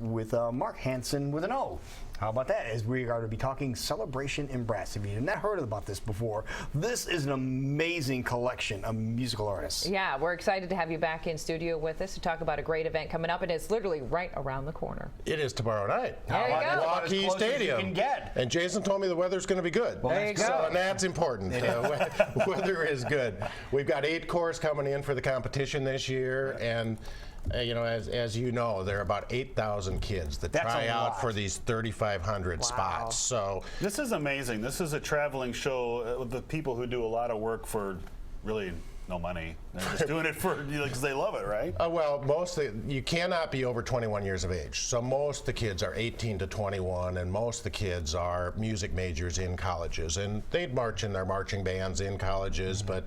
with Mark Hanson with an O. How about that? As we are going to be talking Celebration in Brass. If you've not heard about this before, this is an amazing collection of musical artists. Yeah, we're excited to have you back in studio with us to talk about a great event coming up, and it's literally right around the corner. It is tomorrow night. There you go. Waukee Stadium. You can get. And Jason told me the weather's going to be good. Well, there you go. So, and that's important. Weather is good. We've got 8 corps coming in for the competition this year, and as you know, there are about 8,000 kids that try out for these 3,500 spots. So this is amazing. This is a traveling show with the people who do a lot of work for really no money. They're just doing it for because they love it, right? Well, mostly you cannot be over 21 years of age. So most of the kids are 18 to 21, and most of the kids are music majors in colleges, and they'd march in their marching bands in colleges, but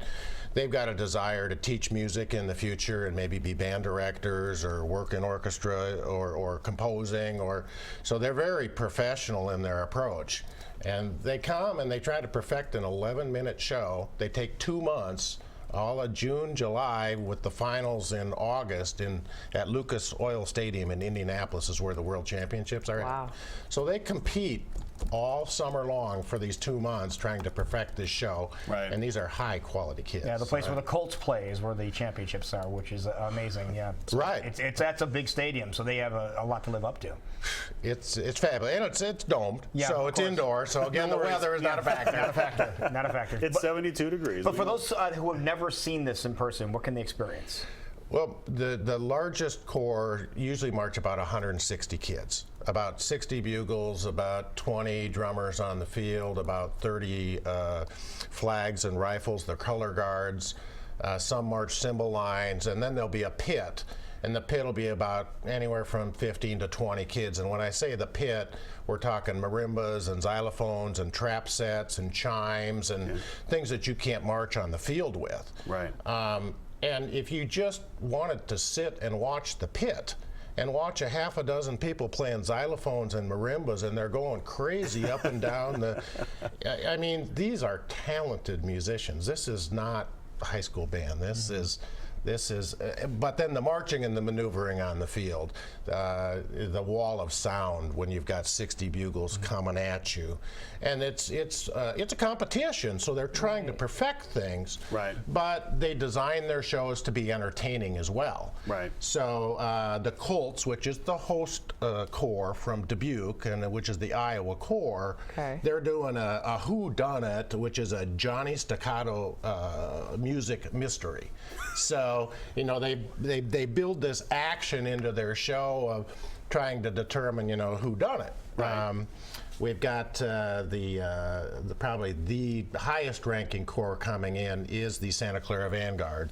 they've got a desire to teach music in the future and maybe be band directors or work in orchestra or composing, so they're very professional in their approach. And they come and they try to perfect an 11-minute show. They take 2 months, all of June, July, with the finals in August at Lucas Oil Stadium in Indianapolis is where the World Championships are. Wow. So they compete all summer long for these 2 months trying to perfect this show. Right. And these are high quality kids. Yeah, the place where the Colts play is where the championships are, which is amazing. Yeah, so right. That's a big stadium, so they have a lot to live up to. It's fabulous, and it's domed, so it's indoor. So again, the weather is not a factor. Not a factor. Not a factor. It's 72 degrees. But for those who have never seen this in person, what can they experience? Well, the largest corps usually march about 160 kids, about 60 bugles, about 20 drummers on the field, about 30 flags and rifles, the color guards, some march cymbal lines, and then there'll be a pit. And the pit will be about anywhere from 15 to 20 kids. And when I say the pit, we're talking marimbas and xylophones and trap sets and chimes and things that you can't march on the field with. Right. And if you just wanted to sit and watch the pit and watch a half a dozen people playing xylophones and marimbas, and they're going crazy up and down I mean, these are talented musicians. This is not a high school band. This is, but then the marching and the maneuvering on the field, the wall of sound when you've got 60 bugles coming at you, and it's a competition. So they're trying to perfect things, right? But they design their shows to be entertaining as well, right? So the Colts, which is the host corps from Dubuque, and which is the Iowa corps, they're doing a Who Done It, which is a Johnny Staccato music mystery. So, they build this action into their show of trying to determine, who done it. Right. We've got probably the highest ranking corps coming in is the Santa Clara Vanguard,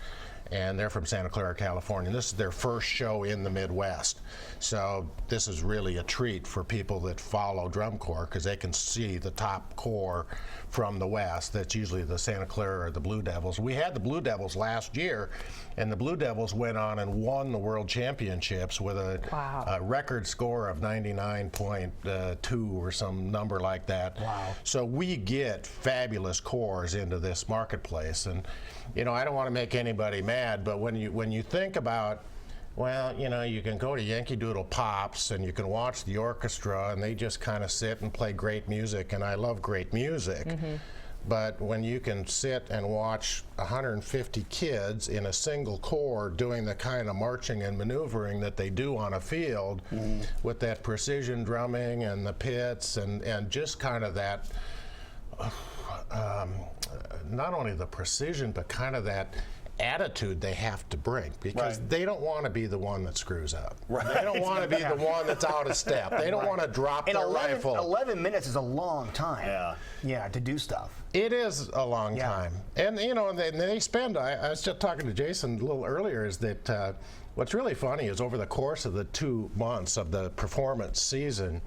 and they're from Santa Clara, California. This is their first show in the Midwest. So this is really a treat for people that follow drum corps, because they can see the top corps from the West. That's usually the Santa Clara or the Blue Devils. We had the Blue Devils last year, and the Blue Devils went on and won the World Championships with a record score of 99.2 or some number like that. Wow. So we get fabulous corps into this marketplace. And I don't want to make anybody mad, but when you think about, well, you can go to Yankee Doodle Pops and you can watch the orchestra and they just kind of sit and play great music, and I love great music. But when you can sit and watch 150 kids in a single corps doing the kind of marching and maneuvering that they do on a field with that precision drumming and the pits and just kind of that not only the precision, but kind of that attitude they have to bring, because they don't want to be the one that screws up. Right. They don't want to be the one that's out of step. They don't want to drop their rifle. 11 minutes is a long time. Yeah, to do stuff. It is a long time. And they spend, I was just talking to Jason a little earlier, is that what's really funny is over the course of the 2 months of the performance season,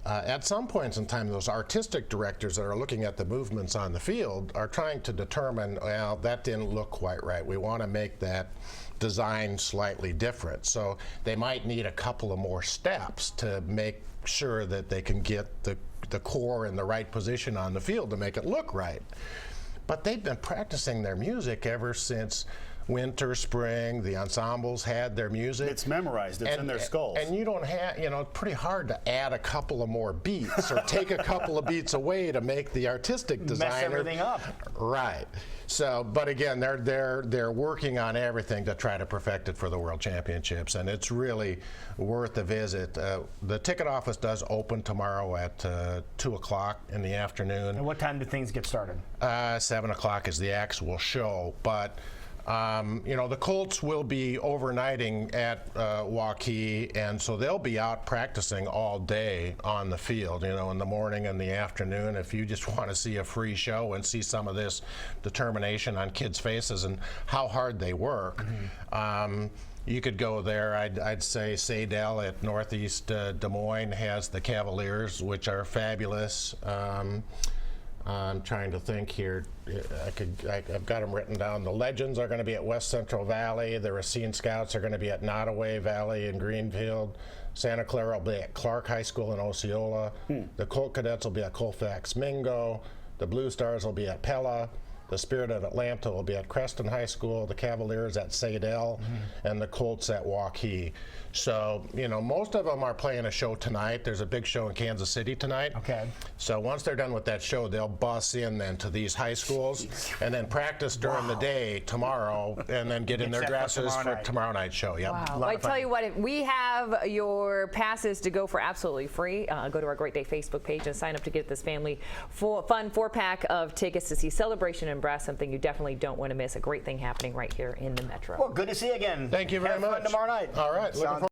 at some points in time, those artistic directors that are looking at the movements on the field are trying to determine, well, that didn't look quite right. We want to make that design slightly different. So they might need a couple of more steps to make sure that they can get the corps in the right position on the field to make it look right. But they've been practicing their music ever since winter, spring. The ensembles had their music. It's memorized. It's in their skulls. And you don't have, it's pretty hard to add a couple of more beats or take a couple of beats away to make the artistic designer mess everything up. Right. So, but again, they're working on everything to try to perfect it for the World Championships, and it's really worth a visit. The ticket office does open tomorrow at 2 o'clock in the afternoon. And what time do things get started? 7 o'clock is the actual show, but the Colts will be overnighting at Waukee, and so they'll be out practicing all day on the field, in the morning and the afternoon. If you just want to see a free show and see some of this determination on kids' faces and how hard they work, you could go there. I'd say Sadell at Northeast Des Moines has the Cavaliers, which are fabulous. I'm trying to think here. I've got them written down. The Legends are going to be at West Central Valley. The Racine Scouts are going to be at Nottoway Valley in Greenfield. Santa Clara will be at Clark High School in Osceola. The Colt Cadets will be at Colfax Mingo. The Blue Stars will be at Pella. The Spirit of Atlanta will be at Creston High School, the Cavaliers at Sadell, and the Colts at Waukee. So, most of them are playing a show tonight. There's a big show in Kansas City tonight. Okay. So once they're done with that show, they'll bus in then to these high schools and then practice during the day tomorrow and then get in their set for dresses tomorrow for night. tomorrow night's show. Yep. Wow. I tell you what, if we have your passes to go for absolutely free. Go to our Great Day Facebook page and sign up to get this family fun 4-pack of tickets to see Celebration in Brass, something you definitely don't want to miss. A great thing happening right here in the Metro. Well, good to see you again. Thank you very Have much. fun tomorrow night. All right. Looking Sounds